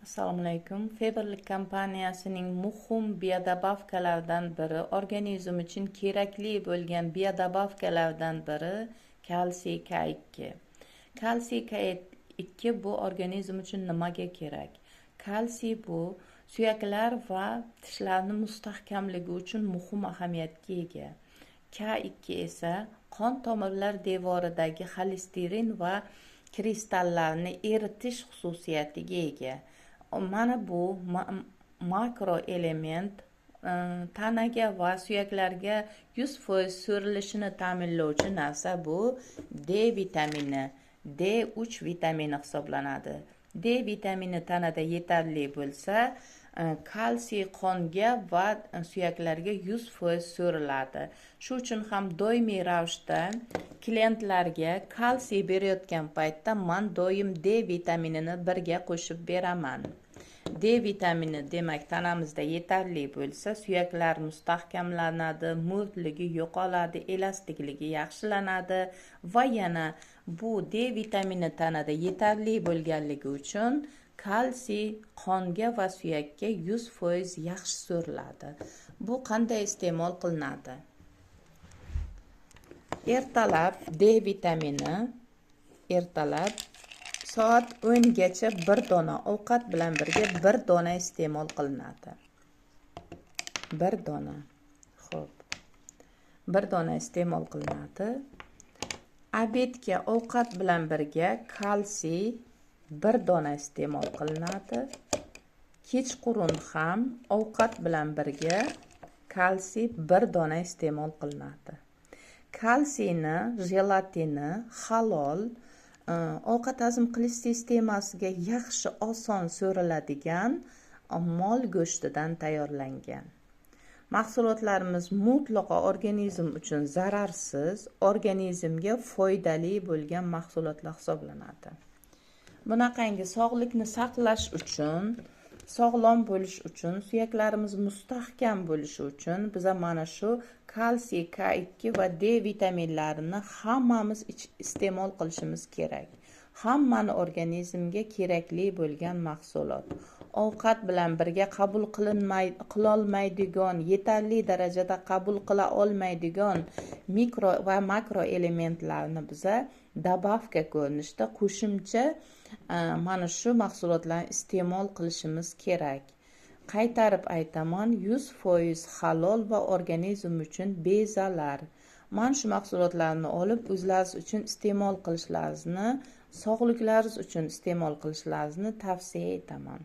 Assalomu alaykum. Faberlic kompaniyasining muhim biodobavkalardan biri, organizm uchun kerakli bo'lgan biodobavkalardan biri kalsiy K2. Kalsiy K2 bu organizm uchun nimaga kerak? Kalsiy bu suyaklar va tishlarni mustahkamligi uchun muhim ahamiyatga ega. K2 esa qon tomirlar devoridagi xolesterin va kristallarni eritish xususiyatiga ega. Mana bu makro element tanaga va suyaklarga 100% so'rilishini ta'minlovchi narsa bu D vitamini, D3 vitamini hisoblanadi. D vitamini tanada yetarli bo'lsa, kalsiy qonga va suyaklarga 100% so'riladi. Shu uchun ham doimiy ravishda klientlarga kalsiy berayotgan paytda men doim D vitaminini birga qo'shib beraman. D vitamini demak tanamizda yetarli bo'lsa, suyaklar mustahkamlanadi, mo'rtligi yo'qoladi, elastikligi yaxshilanadi va yana bu D vitamini tanada yetarli bo'lganligi uchun kalsiy qonga va suyakka 100% yaxshi so'riladi. Bu qanday iste'mol qilinadi? Ertalab D vitamini ertalab soat 10 gacha 1 dona ovqat bilan birga 1 dona iste'mol qilinadi. 1 dona. Xo'p. 1 dona iste'mol qilinadi. Obedga ovqat bilan birga kalsiy 1 dona iste'mol qilinadi. Kechqurun ham ovqat bilan birga kalsiy 1 dona iste'mol qilinadi. Kalsiyni, jelatini halol ovqat hazm qilish sistemasiga yaxshi oson so'riladigan mol go'shtidan tayyorlangan. Mahsulotlarimiz mutlaqo organizm uchun zararsiz, organizmga foydali bo'lgan mahsulotlar hisoblanadi. Bunaqangi sog'likni saqlash uchun, sog'lom bo'lish uchun, suyaklarimiz mustahkam bo'lishi uchun biza mana shu kalsiy K2 va D vitaminlarini hammamiz iste'mol qilishimiz kerak. Hammani organizmga kerakli bo'lgan mahsulot. Ovqat bilan birga qabul qilolmaydigan, yetarli darajada qabul qila olmaydigan mikro va makro elementlarni biza dabavka ko'rinishida qo'shimcha mana shu mahsulotlarni iste'mol qilishimiz kerak. Qaytarib aytaman, 100% halol va organizm uchun bezalari. Mana shu mahsulotlarni olib o'zlaringiz uchun iste'mol qilishlaringizni, sog'liklaringiz uchun iste'mol qilishlaringizni tavsiya etaman.